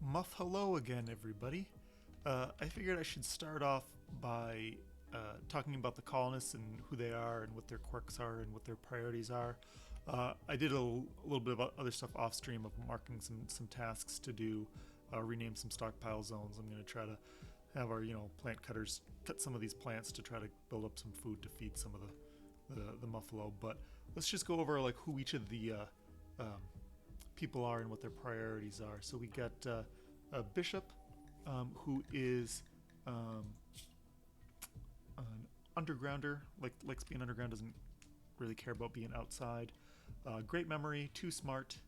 Muffalo again, everybody. I figured I should start off by talking about the colonists and who they are and what their quirks are and what their priorities are. I did a little bit of other stuff off stream of marking some tasks to do, rename some stockpile zones. I'm going to try to have our plant cutters cut some of these plants to try to build up some food to feed some of the Muffalo. But let's just go over like who each of the um, people are and what their priorities are. So we got a bishop, who is um, an undergrounder, likes being underground, doesn't really care about being outside. Great memory, too smart,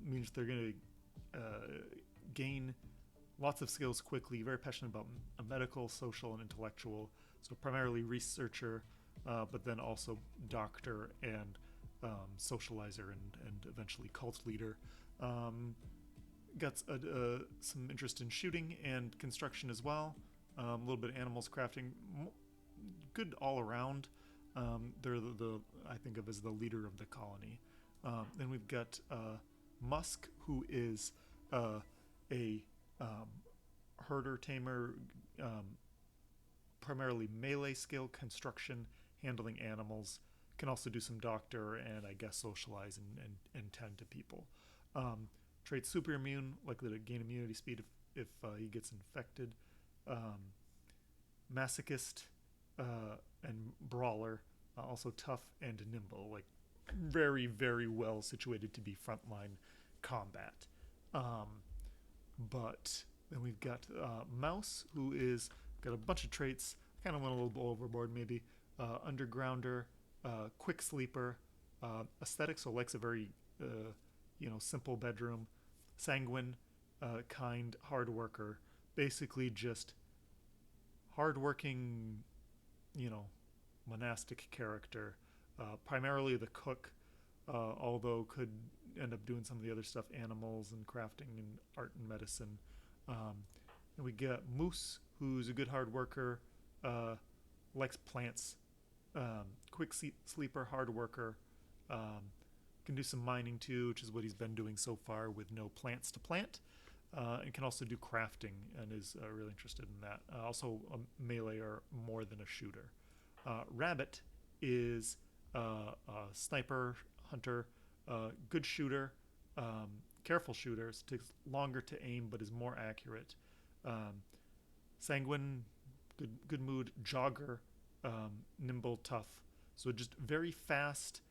means they're going to gain lots of skills quickly. Very passionate about medical, social, and intellectual. So primarily researcher, but then also doctor and socializer and eventually cult leader. Got some interest in shooting and construction as well. A little bit of animals crafting. Good all around. They're the I think of as the leader of the colony. Then we've got Musk, who is a herder tamer, primarily melee skill, construction, handling animals. Can also do some doctor and I guess socialize and tend to people. Trait super immune, likely to gain immunity speed if he gets infected. Masochist and brawler, also tough and nimble, like very, very well situated to be frontline combat. Um, but then we've got Mouse, who is got a bunch of traits. Kind of went a little overboard, maybe. Undergrounder, quick sleeper, aesthetic, so likes a very simple bedroom. Sanguine, kind, hard worker. Basically, just hardworking, monastic character. Primarily the cook, although could end up doing some of the other stuff, animals and crafting and art and medicine. And we get Moose, who's a good hard worker, likes plants, quick sleeper, hard worker, can do some mining too, which is what he's been doing so far with no plants to plant, and can also do crafting and is really interested in that. Also a meleeer more than a shooter. Rabbit is a sniper, hunter, good shooter, careful shooter, so takes longer to aim but is more accurate. Sanguine, good mood, jogger, nimble, tough. So just very fast,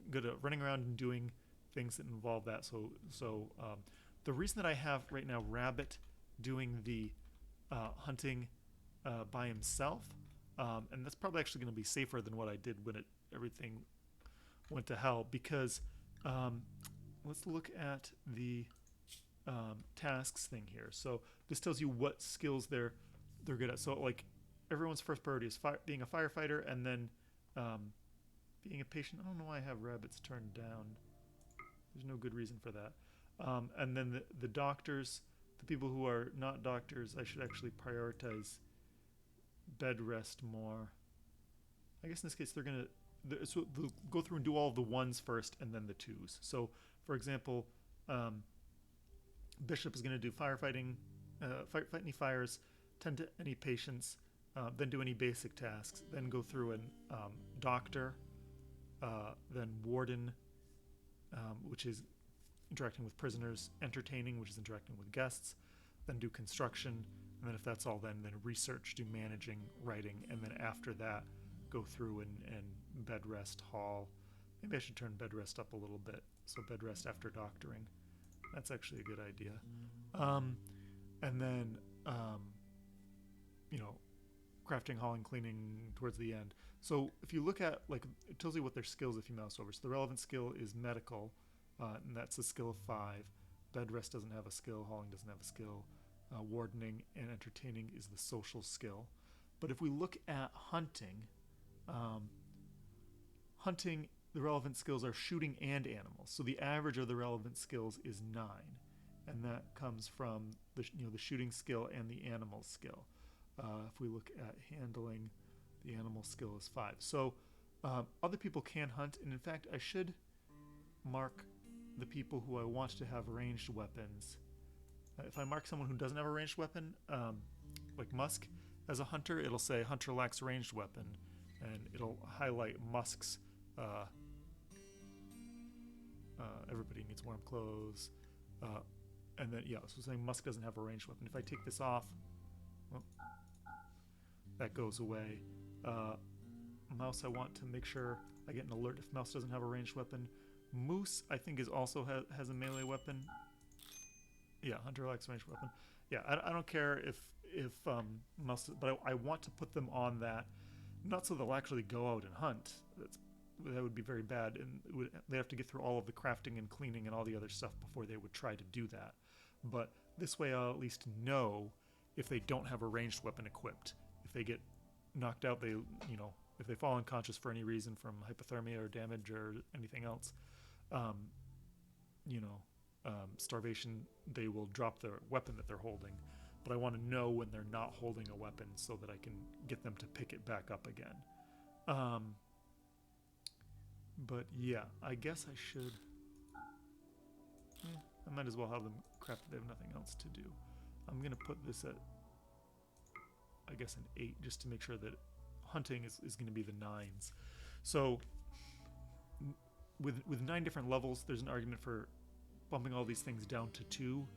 good at running around and doing things that involve that. So the reason that I have right now Rabbit doing the hunting by himself, and that's probably actually going to be safer than what I did when everything went to hell, because let's look at the tasks thing here. So this tells you what skills they're good at. So like everyone's first priority is being a firefighter, and then being a patient. I don't know why I have rabbits turned down. There's no good reason for that. And then the doctors, the people who are not doctors, I should actually prioritize bed rest more. I guess in this case they'll go through and do all of the ones first and then the twos. So for example, Bishop is going to do firefighting, fight any fires, tend to any patients, then do any basic tasks, then go through and doctor, then warden, which is interacting with prisoners, entertaining, which is interacting with guests, then do construction, and then if that's all, then research, do managing, writing, and then after that, go through and bed rest, hall. Maybe I should turn bed rest up a little bit, so bed rest after doctoring. That's actually a good idea. And then, crafting, hauling, cleaning towards the end. So if you look at, like, it tells you what their skills if you mouse over. So the relevant skill is medical, and that's a skill of 5. Bed rest doesn't have a skill. Hauling doesn't have a skill. Wardening and entertaining is the social skill. But if we look at hunting, the relevant skills are shooting and animals. So the average of the relevant skills is 9, and that comes from the shooting skill and the animal skill. If we look at handling, the animal skill is 5. So other people can hunt, and in fact, I should mark the people who I want to have ranged weapons if I mark someone who doesn't have a ranged weapon, like Musk, as a hunter, it'll say hunter lacks ranged weapon, and it'll highlight Musk's. Everybody needs warm clothes, and then yeah, so saying Musk doesn't have a ranged weapon. If I take this off, well, that goes away. Mouse, I want to make sure I get an alert if Mouse doesn't have a ranged weapon. Moose, I think, is also has a melee weapon. Yeah, hunter lacks ranged weapon. Yeah, I don't care if Mouse, but I want to put them on that, not so they'll actually go out and hunt. That would be very bad, and they'd have to get through all of the crafting and cleaning and all the other stuff before they would try to do that. But this way I'll at least know if they don't have a ranged weapon equipped. If they get knocked out, if they fall unconscious for any reason from hypothermia or damage or anything else, starvation, they will drop the weapon that they're holding. But I want to know when they're not holding a weapon so that I can get them to pick it back up again. But yeah, I guess I should. I might as well have them craft if they have nothing else to do. I'm going to put this at, I guess, an 8 just to make sure that hunting is going to be the 9s. So with 9 different levels, there's an argument for bumping all these things down to 2.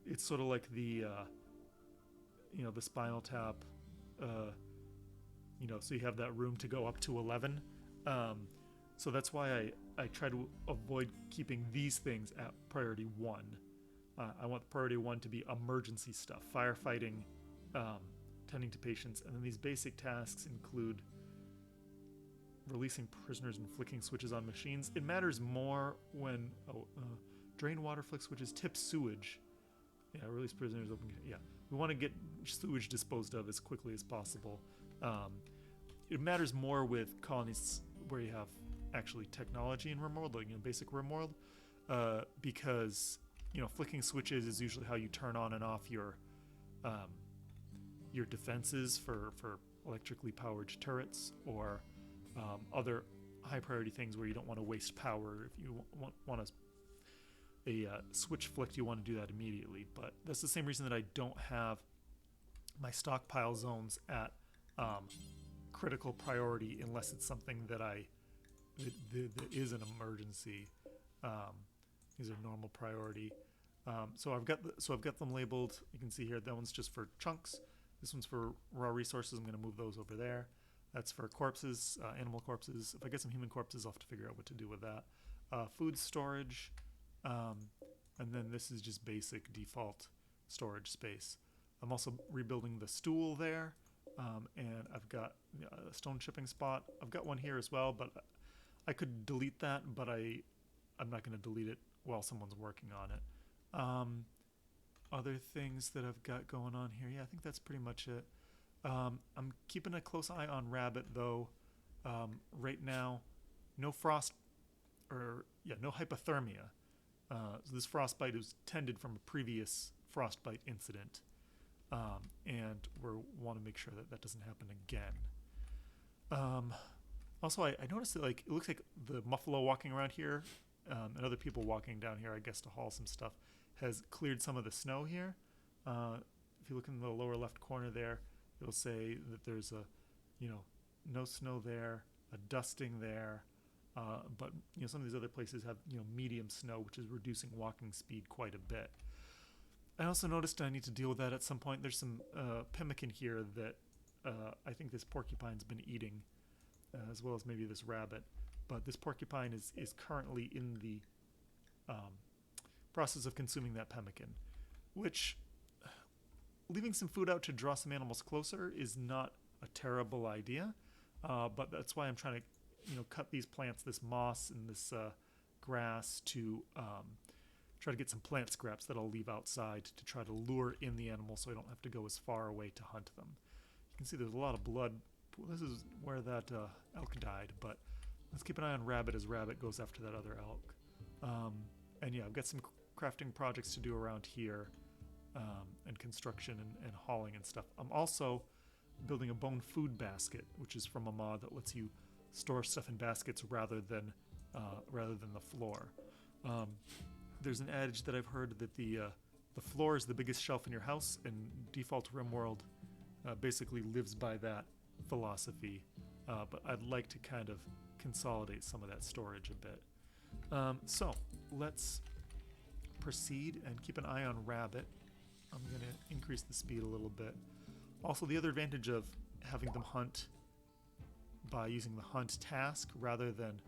It's sort of like the Spinal Tap, so you have that room to go up to 11. So that's why I try to avoid keeping these things at priority 1. I want priority 1 to be emergency stuff, firefighting, tending to patients, and then these basic tasks include releasing prisoners and flicking switches on machines. It matters more when drain water, flick switches, tip sewage. Yeah, release prisoners, open. Yeah, we want to get sewage disposed of as quickly as possible. It matters more with colonies where you have actually technology in RimWorld, like basic RimWorld, because flicking switches is usually how you turn on and off your defenses for electrically powered turrets or other high priority things where you don't want to waste power. If you want a switch flicked, you want to do that immediately. But that's the same reason that I don't have my stockpile zones at critical priority unless it's something that is an emergency. These are normal priority. So I've got them labeled. You can see here that one's just for chunks. This one's for raw resources. I'm going to move those over there. That's for corpses, animal corpses. If I get some human corpses, I'll have to figure out what to do with that. Food storage, and then this is just basic default storage space. I'm also rebuilding the stool there, and I've got a stone shipping spot. I've got one here as well, but I could delete that, but I'm not going to delete it while someone's working on it. Other things that I've got going on here, yeah, I think that's pretty much it. I'm keeping a close eye on Rabbit, though. Right now, no hypothermia. So this frostbite was tended from a previous frostbite incident, and we want to make sure that doesn't happen again. Also, I noticed that it looks like the Muffalo walking around here, and other people walking down here, I guess, to haul some stuff, has cleared some of the snow here. If you look in the lower left corner there, it'll say that there's no snow there, a dusting there, but some of these other places have medium snow, which is reducing walking speed quite a bit. I also noticed I need to deal with that at some point. There's some pemmican here that I think this porcupine's been eating, as well as maybe this rabbit. But this porcupine is currently in the process of consuming that pemmican, which leaving some food out to draw some animals closer is not a terrible idea, but that's why I'm trying to cut these plants, this moss and this grass, to try to get some plant scraps that I'll leave outside to try to lure in the animals so I don't have to go as far away to hunt them. You can see there's a lot of blood. This is where that elk died, but let's keep an eye on Rabbit as Rabbit goes after that other elk. And yeah, I've got some crafting projects to do around here, and construction and hauling and stuff. I'm also building a bone food basket, which is from a mod that lets you store stuff in baskets rather than the floor. there's an adage that I've heard that the floor is the biggest shelf in your house, and Default RimWorld basically lives by that philosophy. But I'd like to kind of consolidate some of that storage a bit. So let's proceed and keep an eye on Rabbit. I'm going to increase the speed a little bit. Also, the other advantage of having them hunt by using the hunt task rather than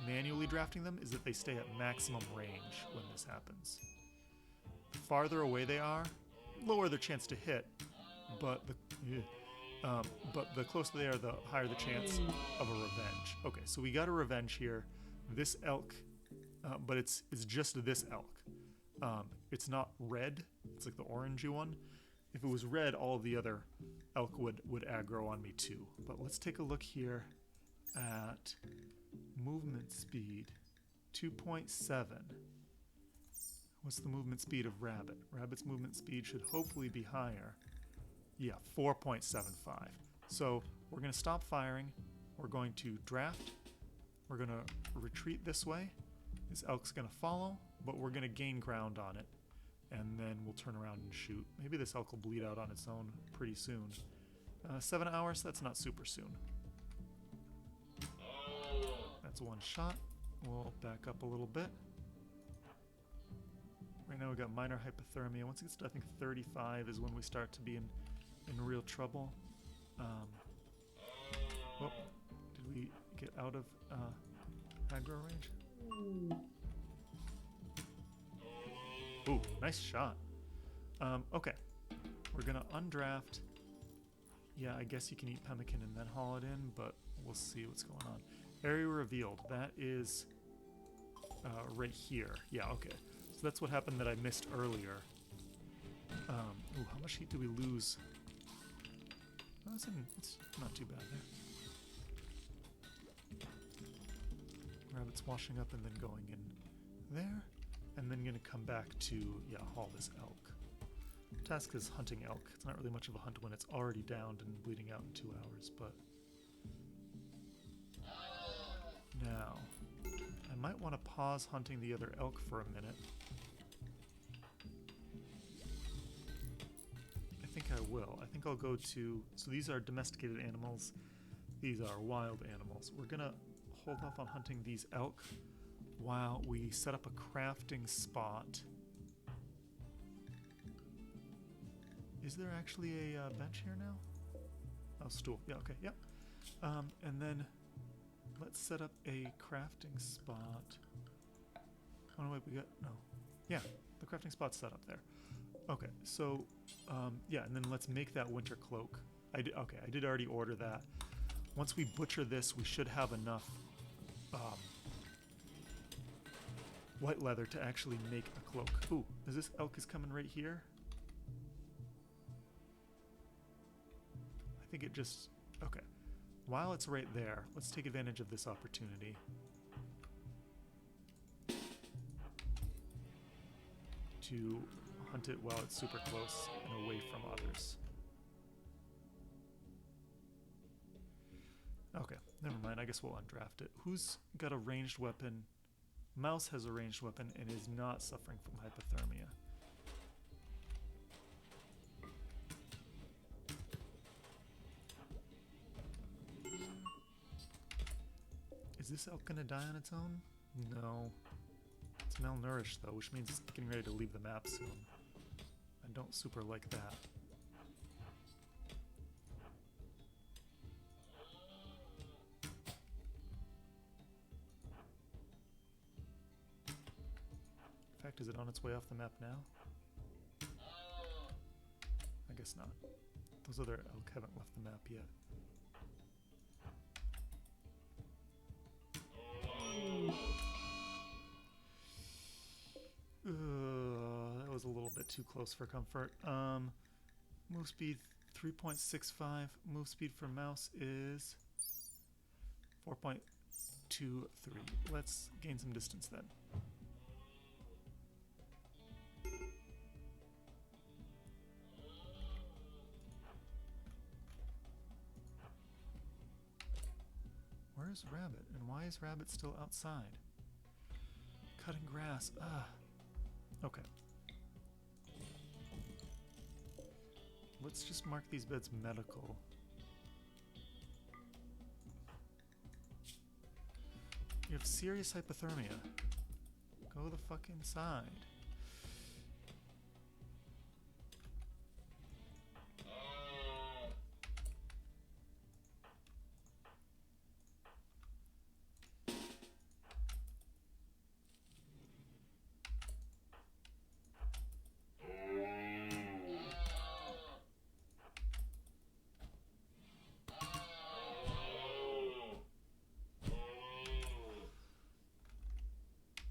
manually drafting them is that they stay at maximum range when this happens. The farther away they are, lower their chance to hit, but the closer they are, the higher the chance of a revenge. Okay, so we got a revenge here. This elk, but it's just this elk. It's not red. It's like the orangey one. If it was red, all of the other elk would aggro on me too. But let's take a look here at movement speed, 2.7. What's the movement speed of Rabbit? Rabbit's movement speed should hopefully be higher. Yeah, 4.75. So we're going to stop firing. We're going to draft. We're going to retreat this way. This elk's going to follow, but we're going to gain ground on it. And then we'll turn around and shoot. Maybe this elk will bleed out on its own pretty soon. 7 hours, that's not super soon. That's one shot. We'll back up a little bit. Right now we've got minor hypothermia. Once it gets to, I think, 35 is when we start to be in real trouble. Whoop. Did we get out of aggro range? Ooh, nice shot. Okay, we're gonna undraft. Yeah, I guess you can eat pemmican and then haul it in, but we'll see what's going on. Area revealed. That is right here. Yeah, okay. So that's what happened that I missed earlier. Ooh, how much heat do we lose? Oh, it's not too bad there. Rabbit's washing up and then going in there. And then gonna come back to, yeah, haul this elk. Task is hunting elk. It's not really much of a hunt when it's already downed and bleeding out in 2 hours, but... Now, I might want to pause hunting the other elk for a minute. I think I will. I think I'll go to... So these are domesticated animals. These are wild animals. We're gonna hold off on hunting these elk while we set up a crafting spot. Is there actually a bench here now? Oh, stool. Yeah, okay, yeah. And then let's set up a crafting spot. Oh, no, wait, we got... No. Yeah, the crafting spot's set up there. Okay, so, yeah, and then let's make that winter cloak. I did already order that. Once we butcher this, we should have enough white leather to actually make a cloak. Ooh, is this elk is coming right here? I think it just... Okay. While it's right there, let's take advantage of this opportunity. To hunt it while it's super close and away from others. Okay, never mind. I guess we'll undraft it. Who's got a ranged weapon? Mouse has a ranged weapon and is not suffering from hypothermia. Is this elk gonna die on its own? No. It's malnourished though, which means it's getting ready to leave the map soon. I don't super like that. In fact, is it on its way off the map now? I guess not. Those other elk haven't left the map yet. That was a little bit too close for comfort. Move speed 3.65. Move speed for mouse is 4.23. Let's gain some distance then. Where's Rabbit? And why is Rabbit still outside? Cutting grass. Ugh. Okay. Let's just mark these beds medical. You have serious hypothermia. Go the fuck inside.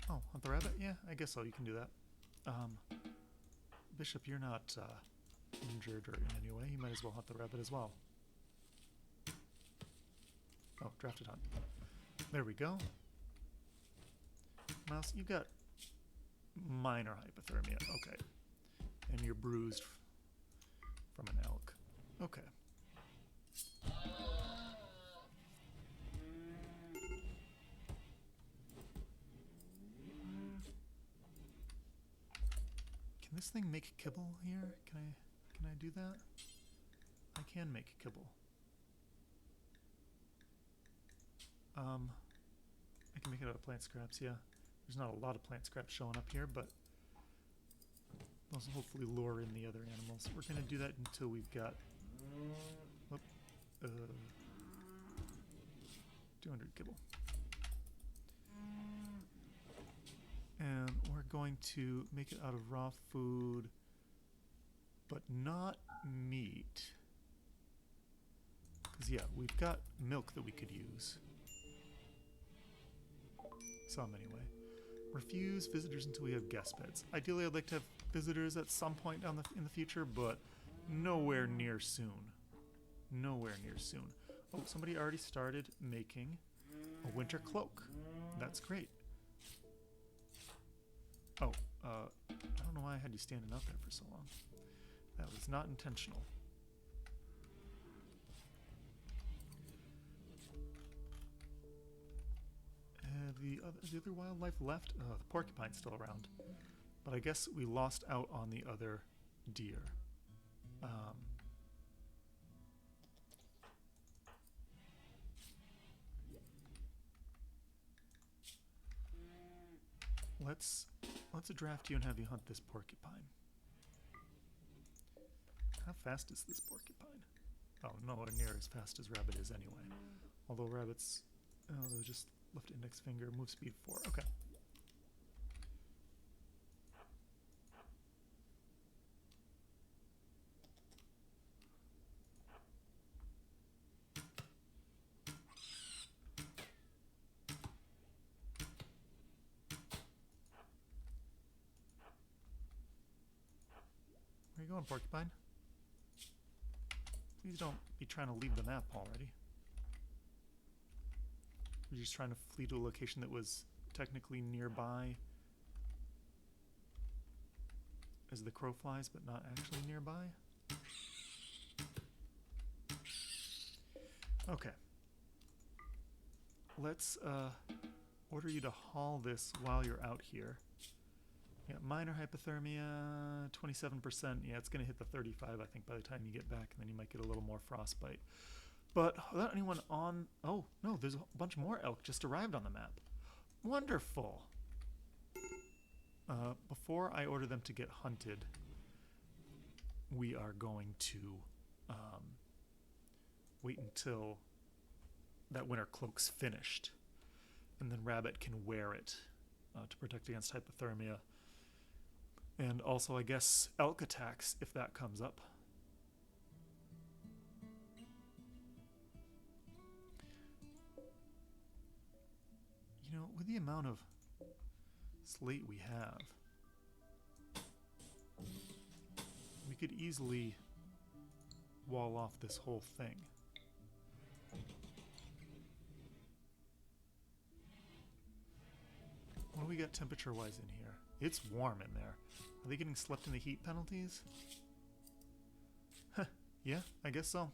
Oh, hunt the rabbit? Yeah, I guess so. You can do that. Bishop, you're not injured or in any way. You might as well hunt the rabbit as well. Oh, drafted hunt. There we go. Mouse, you got minor hypothermia. Okay. And you're bruised from an elk. Okay. Can this thing make kibble here? Can I do that? I can make kibble. I can make it out of plant scraps, yeah. There's not a lot of plant scraps showing up here, but those will hopefully lure in the other animals. We're going to do that until we've got 200 kibble. And we're going to make it out of raw food, but not meat. Because, yeah, we've got milk that we could use. Some, anyway. Refuse visitors until we have guest beds. Ideally, I'd like to have visitors at some point in the future, but nowhere near soon. Nowhere near soon. Oh, somebody already started making a winter cloak. That's great. Oh, I don't know why I had you standing out there for so long. That was not intentional. The other wildlife left? The porcupine's still around. But I guess we lost out on the other deer. Let's draft you and have you hunt this porcupine. How fast is this porcupine? Oh, nowhere near as fast as rabbit is anyway. Although rabbits, they're just left index finger, move speed 4. Okay. Where are you going, porcupine? Please don't be trying to leave the map already. We're just trying to flee to a location that was technically nearby as the crow flies, but not actually nearby. Okay. Let's order you to haul this while you're out here. Yeah, minor hypothermia, 27%. Yeah, it's going to hit the 35, I think, by the time you get back, and then you might get a little more frostbite. But without anyone on... Oh, no, there's a bunch more elk just arrived on the map. Wonderful. Before I order them to get hunted, we are going to wait until that winter cloak's finished. And then Rabbit can wear it to protect against hypothermia. And also, I guess, elk attacks, if that comes up. You know, with the amount of slate we have, we could easily wall off this whole thing. What do we got temperature-wise in here? It's warm in there. Are they getting slept in the heat penalties? Huh, yeah, I guess so.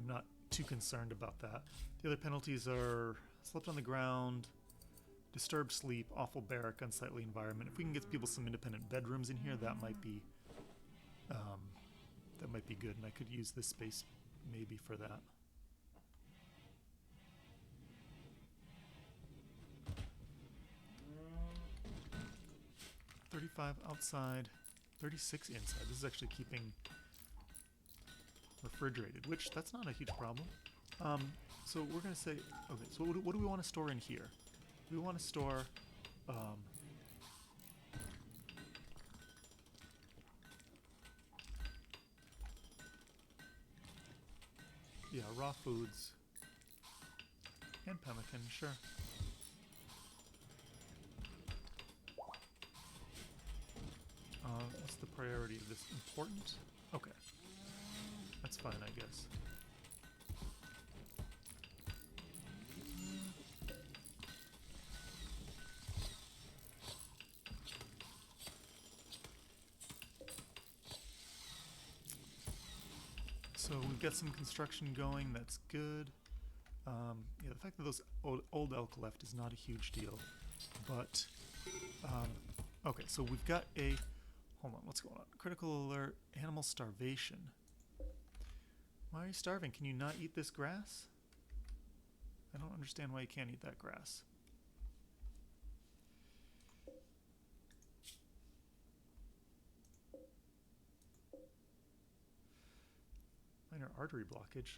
I'm not too concerned about that. The other penalties are slept on the ground, disturbed sleep, awful barrack, unsightly environment. If we can get people some independent bedrooms in here, that might be good, and I could use this space maybe for that. $35 outside, 36 inside. This is actually keeping refrigerated, which that's not a huge problem. So we're gonna say, okay, so what do we want to store in here? We want to store yeah, raw foods and pemmican, sure. What's the priority of this? Important? Okay. That's fine, I guess. So we've got some construction going, that's good. Yeah, the fact that those old elk left is not a huge deal. But, okay, so we've got a, hold on, what's going on? Critical alert, animal starvation. Why are you starving? Can you not eat this grass? I don't understand why you can't eat that grass. Minor artery blockage.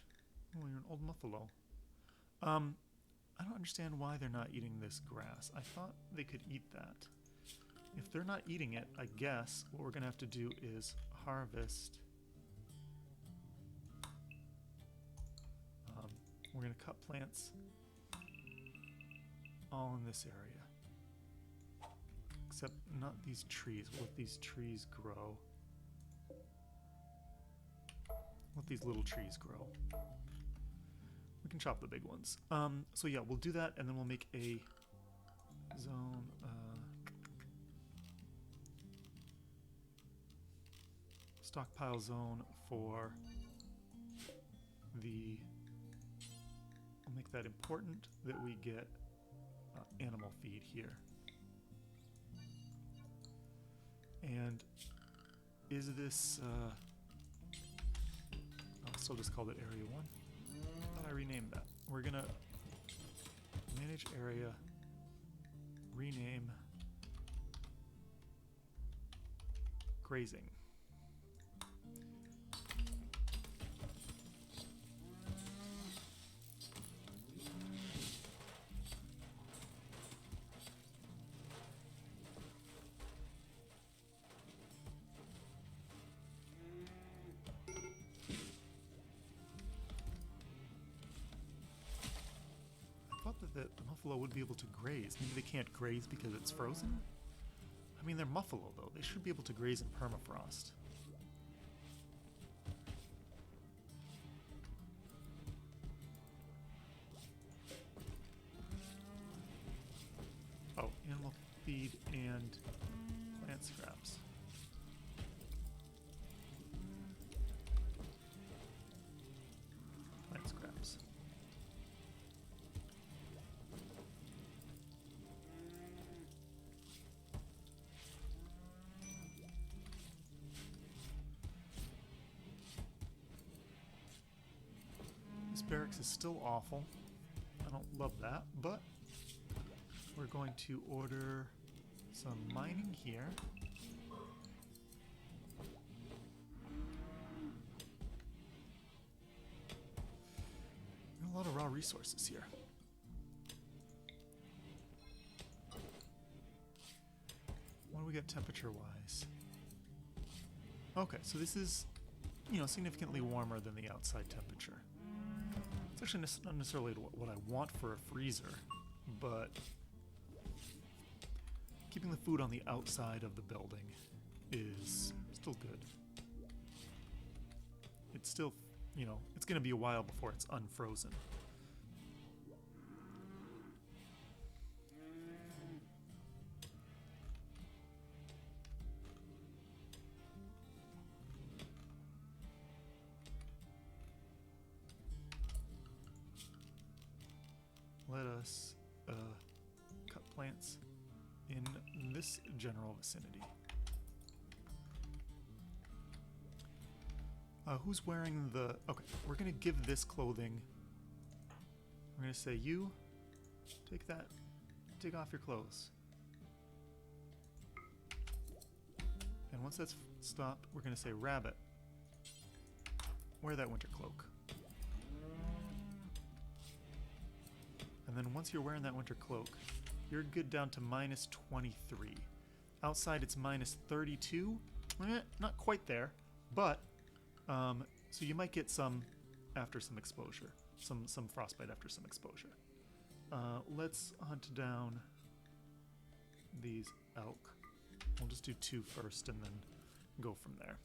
Oh, you're an old Muffalo. I don't understand why they're not eating this grass. I thought they could eat that. If they're not eating it, I guess what we're going to have to do is harvest. We're going to cut plants all in this area. Except not these trees. We'll let these trees grow. Let these little trees grow. We can chop the big ones. So yeah, we'll do that, and then we'll make a zone. Stockpile zone for the. I'll make that important that we get animal feed here. And is this? I'll still just call it Area 1. I thought I renamed that. We're gonna manage area, rename grazing. That the Muffalo would be able to graze. Maybe they can't graze because it's frozen? I mean, they're Muffalo, though. They should be able to graze in permafrost. Oh, animal feed and plant scraps. Plant scraps. Barracks is still awful. I don't love that, but we're going to order some mining here. A lot of raw resources here. What do we get temperature-wise? Okay, so this is, you know, significantly warmer than the outside temperature. It's actually not necessarily what I want for a freezer, but keeping the food on the outside of the building is still good. It's still, you know, it's going to be a while before it's unfrozen. us cut plants in this general vicinity. Who's wearing the... Okay, we're going to give this clothing... We're going to say, you, take that, take off your clothes. And once that's stopped, we're going to say, rabbit, wear that winter cloak. And then once you're wearing that winter cloak, you're good down to minus 23. Outside it's minus 32. Not quite there, but so you might get some after some exposure, some frostbite after some exposure. Let's hunt down these elk. We'll just do 2 first and then go from there.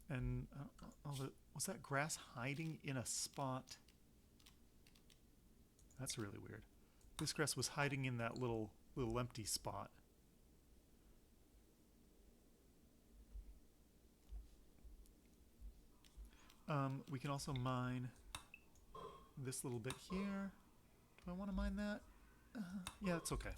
And was that grass hiding in a spot? That's really weird. This grass was hiding in that little empty spot. We can also mine this little bit here. Do I want to mine that? Yeah, it's okay.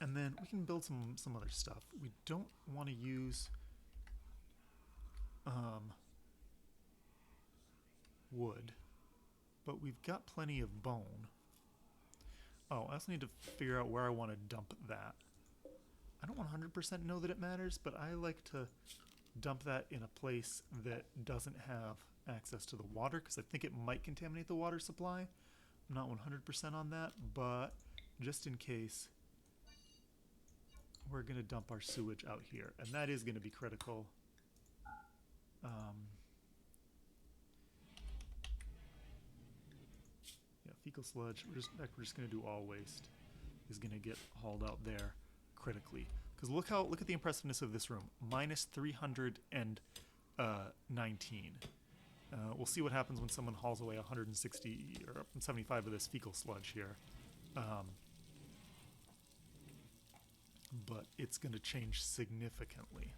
And then we can build some other stuff. We don't want to use wood, but we've got plenty of bone. Oh, I also need to figure out where I want to dump that. I don't 100% know that it matters, but I like to dump that in a place that doesn't have access to the water, because I think it might contaminate the water supply. I'm not 100% on that, but just in case, we're going to dump our sewage out here, and that is going to be critical. Yeah, fecal sludge. We're just going to do all waste. Is going to get hauled out there critically. Because look at the impressiveness of this room. Minus 319. We'll see what happens when someone hauls away 160 or 75 of this fecal sludge here. But it's going to change significantly.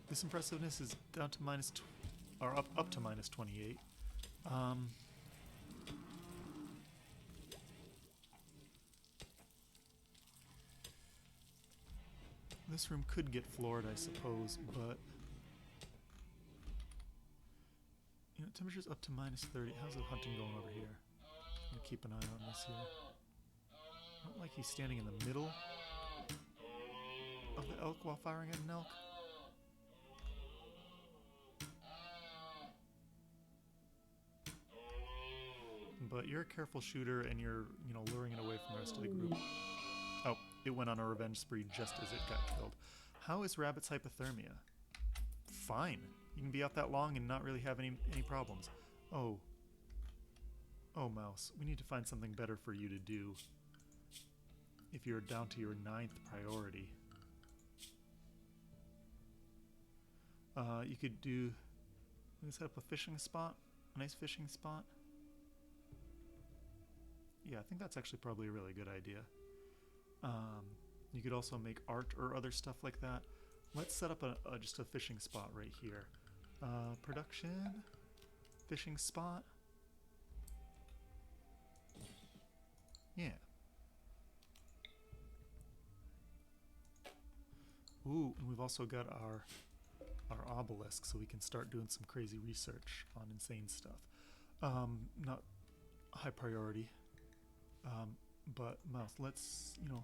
This impressiveness is down to up to minus 28. This room could get floored, I suppose, but you know, temperature's up to minus 30. How's the hunting going over here? I'm gonna keep an eye on this here. I don't like he's standing in the middle of the elk while firing at an elk. But you're a careful shooter and you're, you know, luring it away from the rest of the group. Oh, it went on a revenge spree just as it got killed. How is rabbit's hypothermia? Fine. You can be out that long and not really have any problems. Oh. Oh, mouse. We need to find something better for you to do if you're down to your 9th priority. You could do... set up a fishing spot. A nice fishing spot. Yeah, I think that's actually probably a really good idea. You could also make art or other stuff like that. Let's set up just a fishing spot right here. Production, fishing spot. Yeah. Ooh, and we've also got our obelisk, so we can start doing some crazy research on insane stuff. Not high priority. But mouse, let's, you know,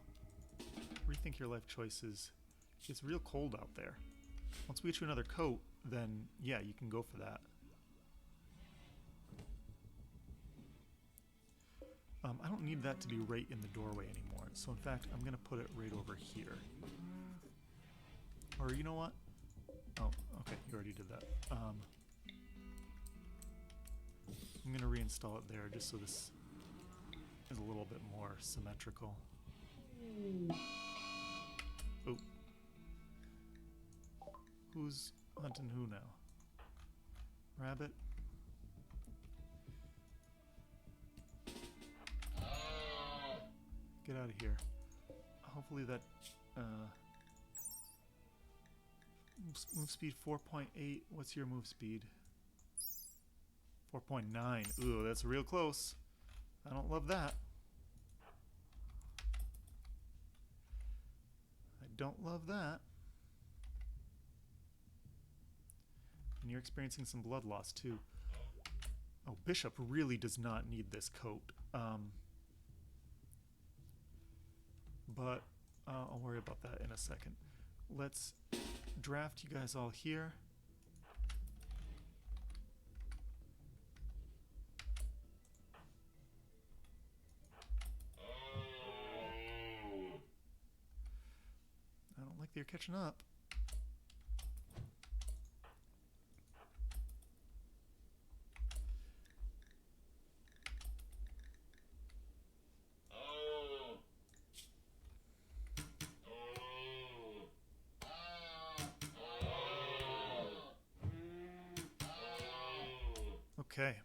rethink your life choices. It's real cold out there. Once we get you another coat, then yeah, you can go for that. I don't need that to be right in the doorway anymore. So in fact, I'm gonna put it right over here. Or you know what? Oh, okay, you already did that. I'm gonna reinstall it there just so this is a little bit more symmetrical. Oh. Who's hunting who now? Rabbit? Get out of here. Hopefully that move speed 4.8. What's your move speed? 4.9. Ooh, that's real close. I don't love that. I don't love that. And you're experiencing some blood loss too. Oh, Bishop really does not need this coat. But I'll worry about that in a second. Let's draft you guys all here. I don't like that you're catching up. Okay.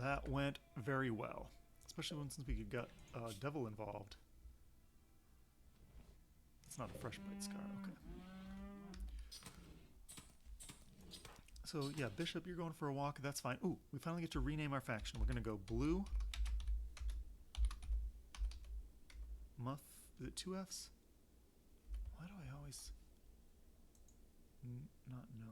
That went very well. Especially since we got Devil involved. It's not a fresh bite scar, okay. So yeah, Bishop, you're going for a walk, that's fine. Ooh, we finally get to rename our faction. We're gonna go blue. Muff, is it 2 Fs? Why do I always not know?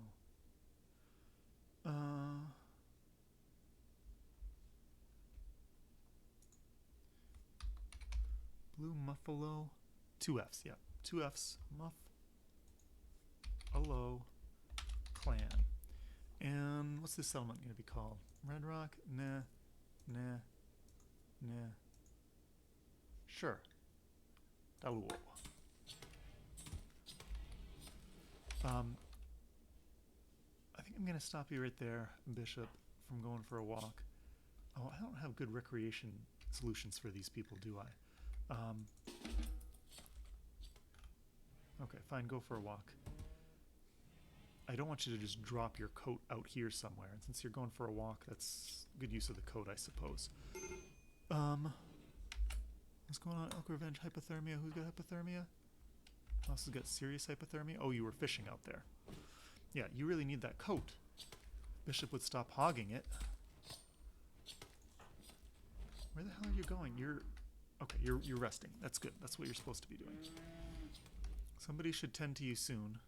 Blue Muffalo, 2 Fs, yeah. 2 Fs, Muffalo clan. And what's this settlement going to be called? Red Rock? Nah. Sure. Daluo. I think I'm going to stop you right there, Bishop, from going for a walk. Oh, I don't have good recreation solutions for these people, do I? Okay, fine, go for a walk. I don't want you to just drop your coat out here somewhere, and since you're going for a walk, that's good use of the coat, I suppose. What's going on? Elk Revenge, hypothermia. Who's got hypothermia? Who else has got serious hypothermia? Oh, you were fishing out there. Yeah, you really need that coat. Bishop would stop hogging it. Where the hell are you going? Okay, you're resting. That's good. That's what you're supposed to be doing. Somebody should tend to you soon.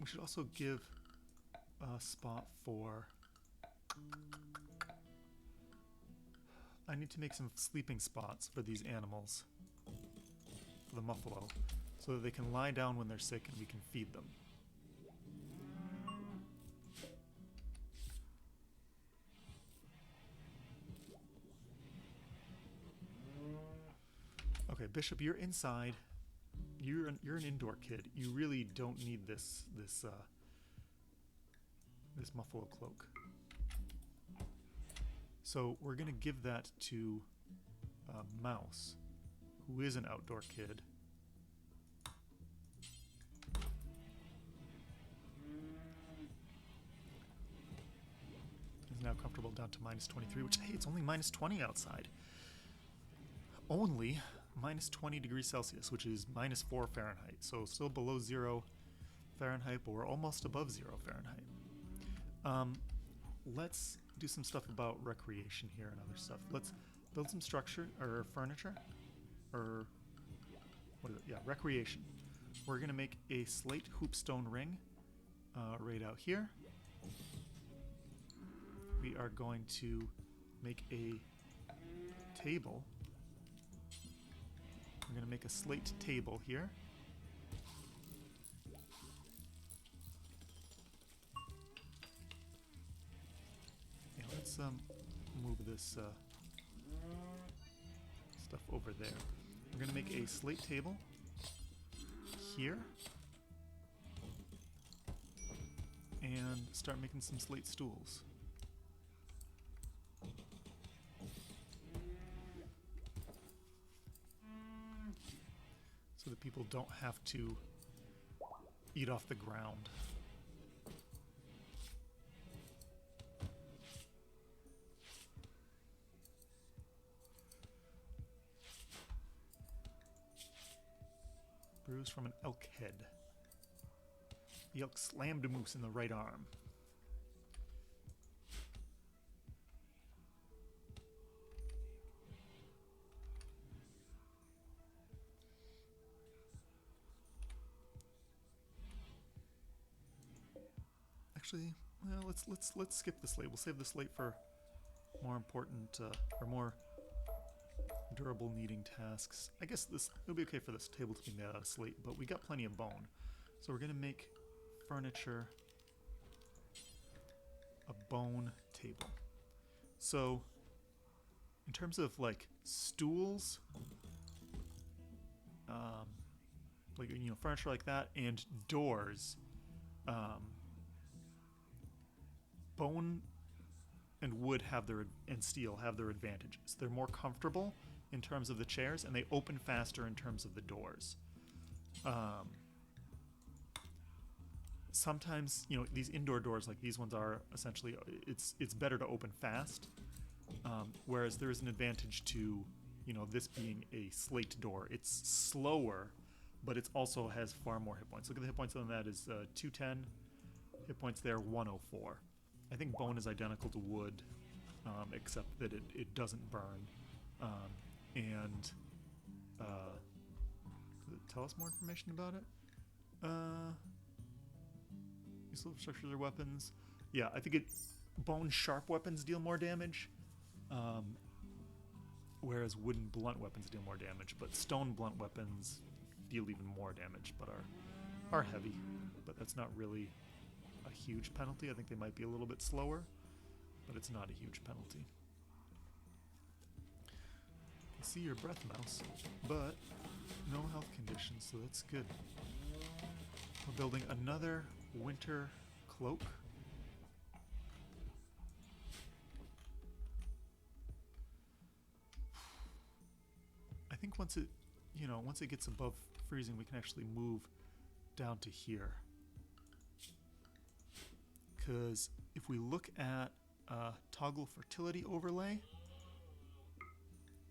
We should also give a spot for... I need to make some sleeping spots for these animals. For the Muffalo. So that they can lie down when they're sick and we can feed them. Okay, Bishop, you're inside. You're an indoor kid. You really don't need this Muffalo cloak. So we're gonna give that to Mouse, who is an outdoor kid. He's now comfortable down to -23, which, hey, it's only -20 outside. Only -20 degrees Celsius, which is -4 Fahrenheit. So still below 0 Fahrenheit, but we're almost above 0 Fahrenheit. Let's do some stuff about recreation here and other stuff. Let's build some structure or furniture, or what is it? Yeah, recreation. We're gonna make a slate hoopstone ring right out here. We are going to make a table. We're going to make a slate table here. Yeah, let's move this stuff over there. We're going to make a slate table here. and start making some slate stools. So that people don't have to eat off the ground. Bruise from an elk head. The elk slammed a moose in the right arm. Actually, well, let's skip the slate. We'll save the slate for more important or more durable needing tasks. I guess it'll be okay for this table to be made out of slate, but we got plenty of bone, so we're gonna make furniture a bone table. So, in terms of like stools, like furniture like that, and doors, bone and wood and steel have their advantages. They're more comfortable in terms of the chairs, and they open faster in terms of the doors. Sometimes, these indoor doors like these ones are essentially, it's better to open fast, whereas there is an advantage to, this being a slate door. It's slower, but it also has far more hit points. Look at the hit points on that is 210, hit points there 104. I think bone is identical to wood, except that it doesn't burn. And does it tell us more information about it? Useful structures or weapons. Yeah, I think bone sharp weapons deal more damage, whereas wooden blunt weapons deal more damage. But stone blunt weapons deal even more damage, but are heavy. But that's not really a huge penalty. I think they might be a little bit slower, but it's not a huge penalty. I can see your breath, mouse, but no health conditions, so that's good. We're building another winter cloak. I think once it gets above freezing, we can actually move down to here. Because if we look at toggle fertility overlay,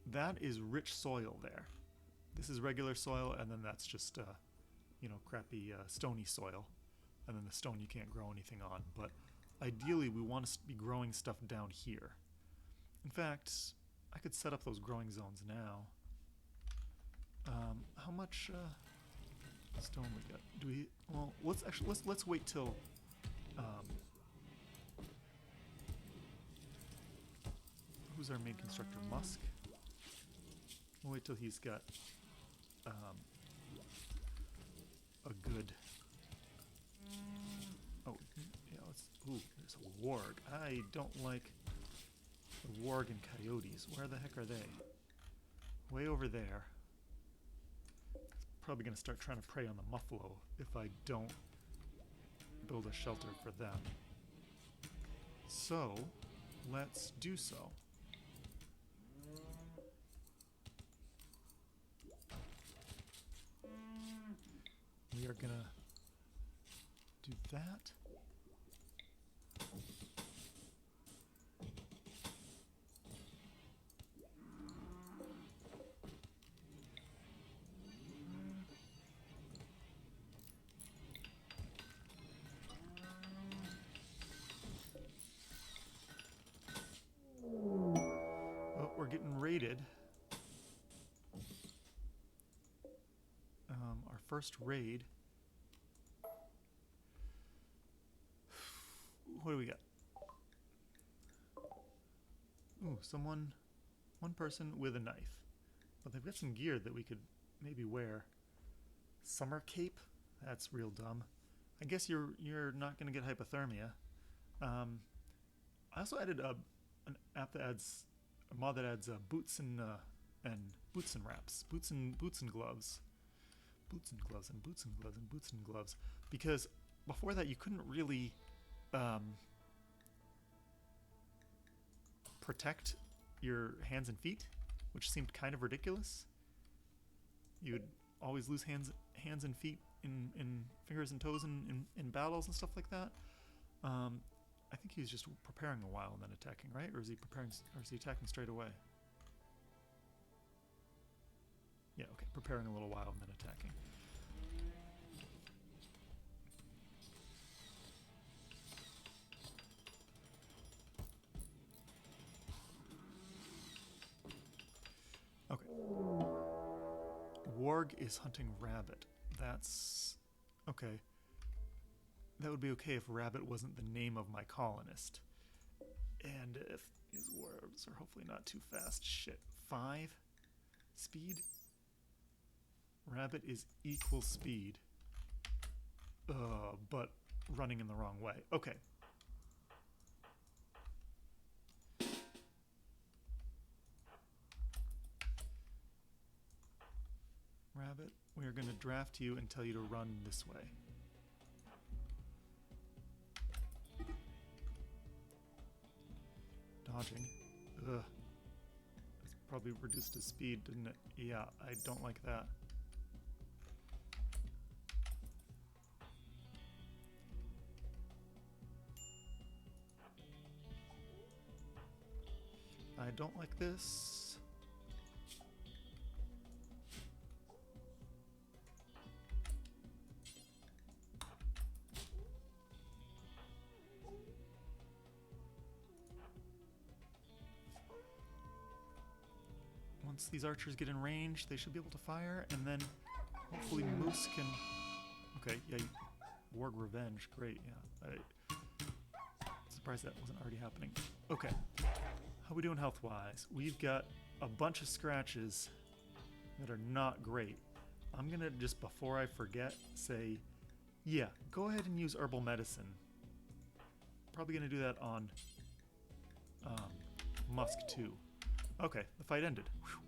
that is rich soil there. This is regular soil, and then that's just crappy stony soil, and then the stone you can't grow anything on. But ideally, we want to be growing stuff down here. In fact, I could set up those growing zones now. How much stone we got? Do we? Well, let's wait till. Who's our main constructor? Musk. We'll wait till he's got a good. Oh, yeah. Ooh, there's a warg. I don't like the warg and coyotes. Where the heck are they? Way over there. Probably gonna start trying to prey on the Muffalo if I don't build a shelter for them. So, let's do so. We are gonna do that. Well, we're getting raided. Our first raid. What do we got? Ooh, one person with a knife. But they've got some gear that we could maybe wear. Summer cape? That's real dumb. I guess you're not going to get hypothermia. I also added an app that adds a mod that adds boots and wraps, boots and gloves, boots and gloves and boots and gloves and boots and gloves. Because before that, you couldn't really um, protect your hands and feet, which seemed kind of ridiculous. You'd always lose hands and feet in fingers and toes in battles and stuff like that. I think he's just preparing a while and then attacking, right? Or is he preparing? Or is he attacking straight away? Yeah, okay, preparing a little while and then attacking. Okay. Warg is hunting rabbit. That's okay. That would be okay if rabbit wasn't the name of my colonist. And if his wargs are hopefully not too fast. Shit. 5 speed? Rabbit is equal speed. But running in the wrong way. Okay. Rabbit, we are going to draft you and tell you to run this way. Dodging. Ugh. That's probably reduced his speed, didn't it? Yeah, I don't like that. I don't like this. Once these archers get in range, they should be able to fire, and then hopefully Moose can... Okay, yeah, Warg Revenge, great, yeah. I'm surprised that wasn't already happening. Okay, how we doing health-wise? We've got a bunch of scratches that are not great. I'm gonna just, before I forget, say, yeah, go ahead and use herbal medicine. Probably gonna do that on Musk too. Okay, the fight ended. Whew.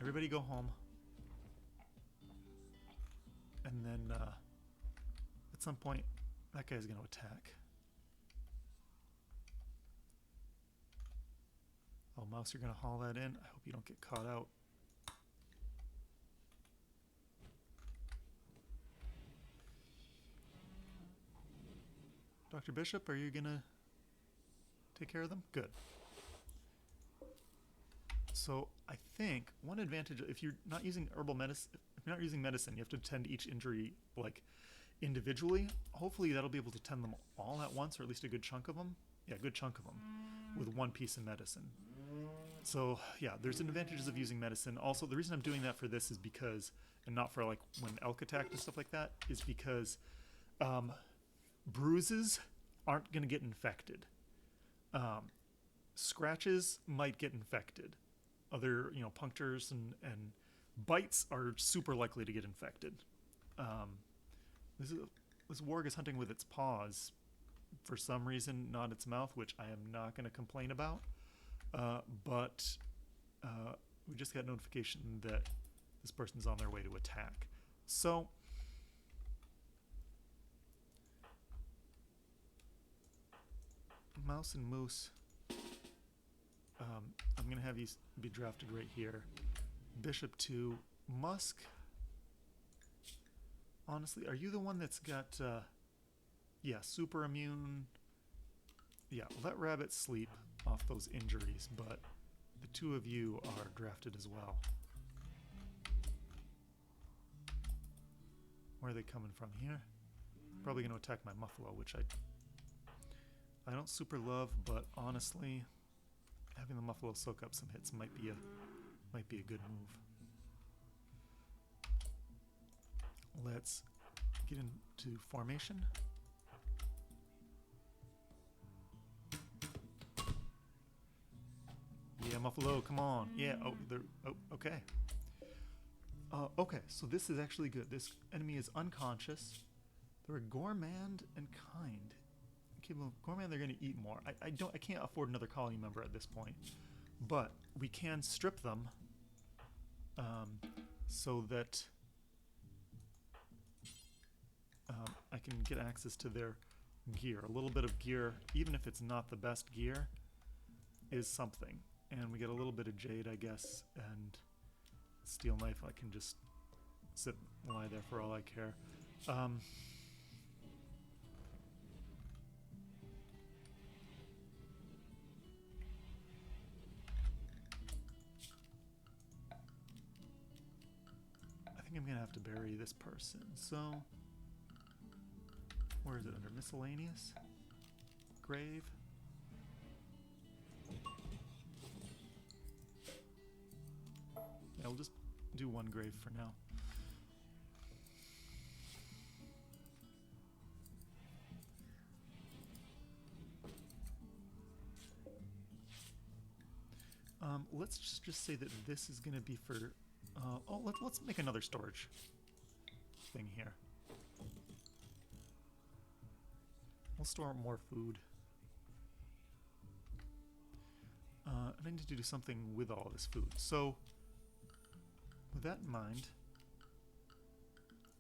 Everybody go home. And then at some point, that guy's going to attack. Oh, Mouse, you're going to haul that in. I hope you don't get caught out. Dr. Bishop, are you going to take care of them? Good. So I think one advantage, if you're not using herbal medicine, if you're not using medicine, you have to tend each injury like individually. Hopefully that'll be able to tend them all at once, or at least a good chunk of them. Yeah, a good chunk of them with one piece of medicine. So yeah, there's advantages of using medicine. Also, the reason I'm doing that for this is because, and not for like when elk attacked and stuff like that, is because bruises aren't going to get infected. Scratches might get infected. Other, punctures and bites are super likely to get infected. This warg is hunting with its paws for some reason, not its mouth, which I am not going to complain about. But we just got notification that this person's on their way to attack. So Mouse and Moose, I'm going to have you be drafted right here. Bishop 2. Musk, honestly, are you the one that's got, yeah, super immune? Yeah, let Rabbit sleep off those injuries, but the two of you are drafted as well. Where are they coming from here? Probably going to attack my Muffalo, which I don't super love, but honestly, having the Muffalo soak up some hits might be a good move. Let's get into formation. Yeah, Muffalo, come on. Yeah, okay. Okay, so this is actually good. This enemy is unconscious. They're gourmand and kind. Okay, well, gourmand, they're going to eat more. I can't afford another colony member at this point, but we can strip them so that I can get access to their gear. A little bit of gear, even if it's not the best gear, is something. And we get a little bit of jade, I guess, and steel knife. I can just sit and lie there for all I care. I think I'm gonna have to bury this person. So, where is it? Under miscellaneous? Grave? Yeah, we'll just do one grave for now. Let's just say that this is going to be for... let's make another storage thing here. We'll store more food. And I need to do something with all this food. So, with that in mind,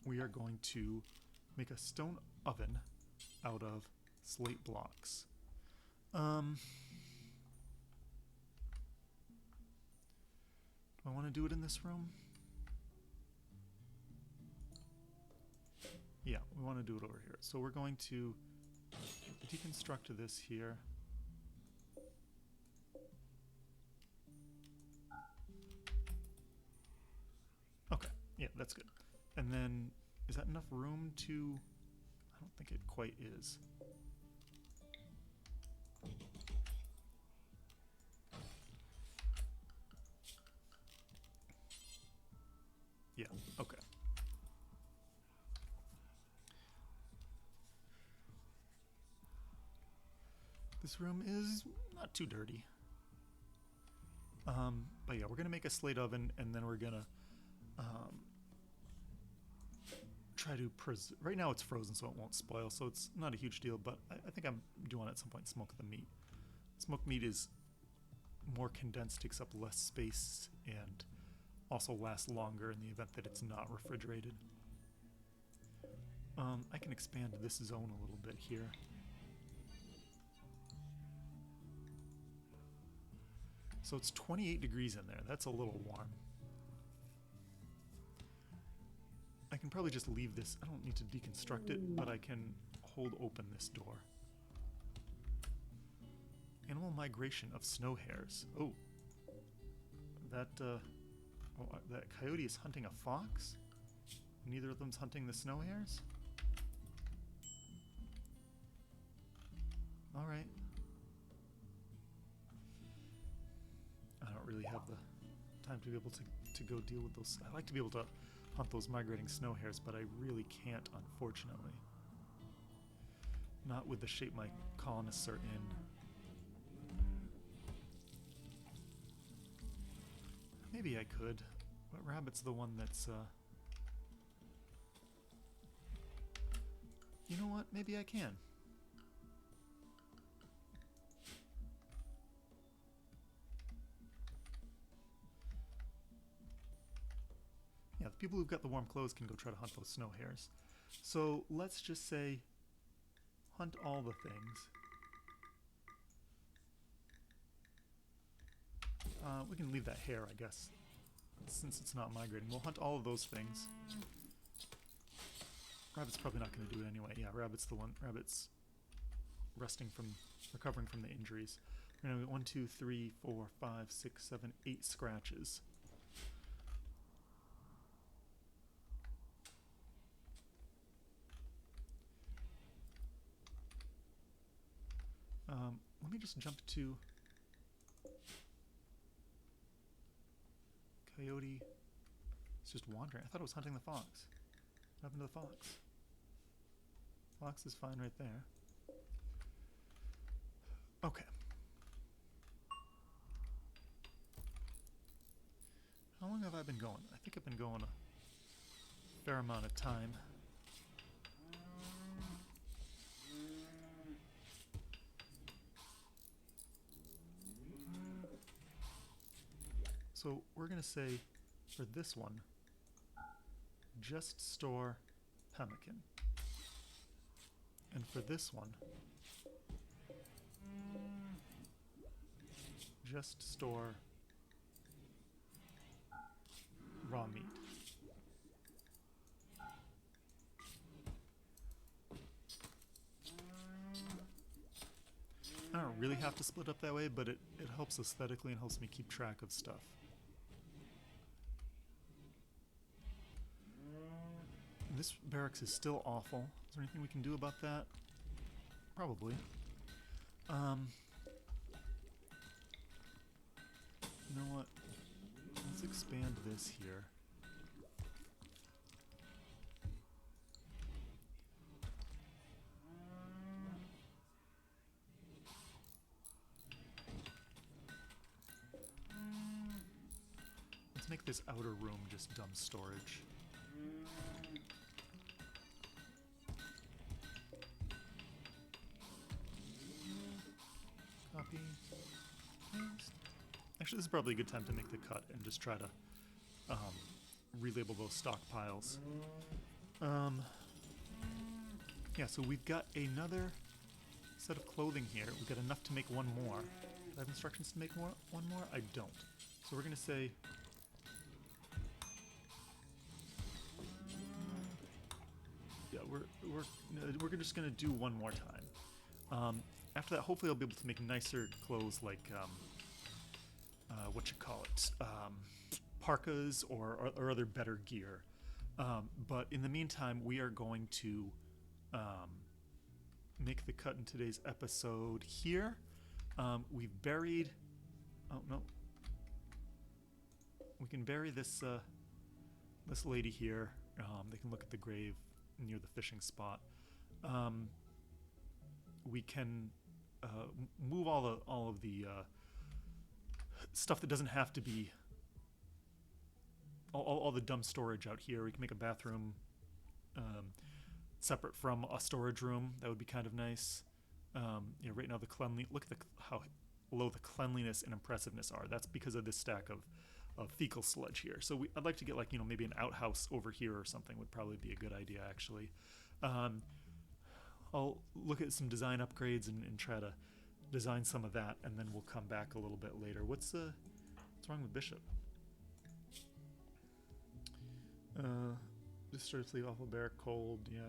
we are going to make a stone oven out of slate blocks. Do I want to do it in this room? Yeah, we want to do it over here. So we're going to deconstruct this here. Okay, yeah, that's good. And then, is that enough room to... I don't think it quite is. Yeah, okay. This room is not too dirty. But yeah, we're gonna make a slate oven, and then we're gonna try to right now it's frozen, so it won't spoil, so it's not a huge deal, but I think I'm doing at some point smoke the meat. Smoked meat is more condensed, takes up less space, and also lasts longer in the event that it's not refrigerated. I can expand this zone a little bit here. So it's 28 degrees in there. That's a little warm. I can probably just leave this. I don't need to deconstruct it, but I can hold open this door. Animal migration of snow hares. Oh. That coyote is hunting a fox? Neither of them's hunting the snow hares? Alright. I don't really have the time to be able to go deal with those. I like to be able to hunt those migrating snow hares, but I really can't, unfortunately. Not with the shape my colonists are in. Maybe I could, but rabbit's the one that's, You know what? Maybe I can. Yeah, the people who've got the warm clothes can go try to hunt those snow hares. So let's just say, hunt all the things. We can leave that hare, I guess, since it's not migrating. We'll hunt all of those things. Rabbit's probably not going to do it anyway. Yeah, Rabbit's the one. Rabbit's recovering from the injuries. We're going to get 1, 2, 3, 4, 5, 6, 7, 8 scratches. Let me just jump to coyote. It's just wandering. I thought it was hunting the fox. What happened to the fox? Fox is fine right there. Okay. How long have I been going? I think I've been going a fair amount of time. So we're going to say, for this one, just store pemmican. And for this one, just store raw meat. I don't really have to split up that way, but it helps aesthetically and helps me keep track of stuff. This barracks is still awful. Is there anything we can do about that? Probably. You know what? Let's expand this here. Let's make this outer room just dumb storage. Copy. Paste. Actually, this is probably a good time to make the cut and just try to relabel those stockpiles. Yeah, so we've got another set of clothing here. We've got enough to make one more. Do I have instructions to make one more? I don't. So we're going to say... Yeah, we're just going to do one more time. After that, hopefully I'll be able to make nicer clothes like, parkas or other better gear. But in the meantime, we are going to make the cut in today's episode here. We've buried... Oh, no. We can bury this this lady here. They can look at the grave near the fishing spot. We can move all of the stuff that doesn't have to be all the dumb storage out here. We can make a bathroom separate from a storage room. That would be kind of nice. Yeah, right now look at how low the cleanliness and impressiveness are. That's because of this stack of fecal sludge here. So I'd like to get, like, you know, maybe an outhouse over here or something would probably be a good idea, actually. I'll look at some design upgrades and try to design some of that, and then we'll come back a little bit later. What's wrong with Bishop? Just started to leave awful bare, cold, yeah.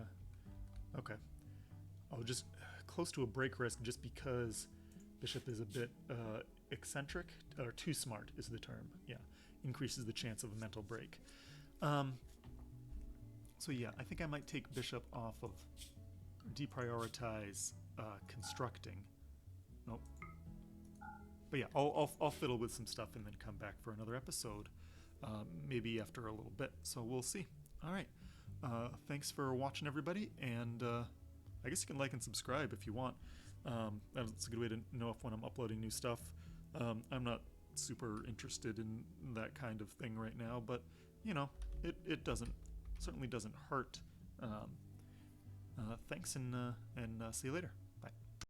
Okay. I'll just close to a break risk just because Bishop is a bit eccentric, or too smart is the term. Yeah, increases the chance of a mental break. So yeah, I think I might take Bishop off of deprioritize constructing. Nope. But yeah, I'll fiddle with some stuff and then come back for another episode, maybe after a little bit. So we'll see. All right. Thanks for watching, everybody, and I guess you can like and subscribe if you want. That's a good way to know when I'm uploading new stuff. I'm not super interested in that kind of thing right now, but you know, it certainly doesn't hurt. Thanks, and see you later.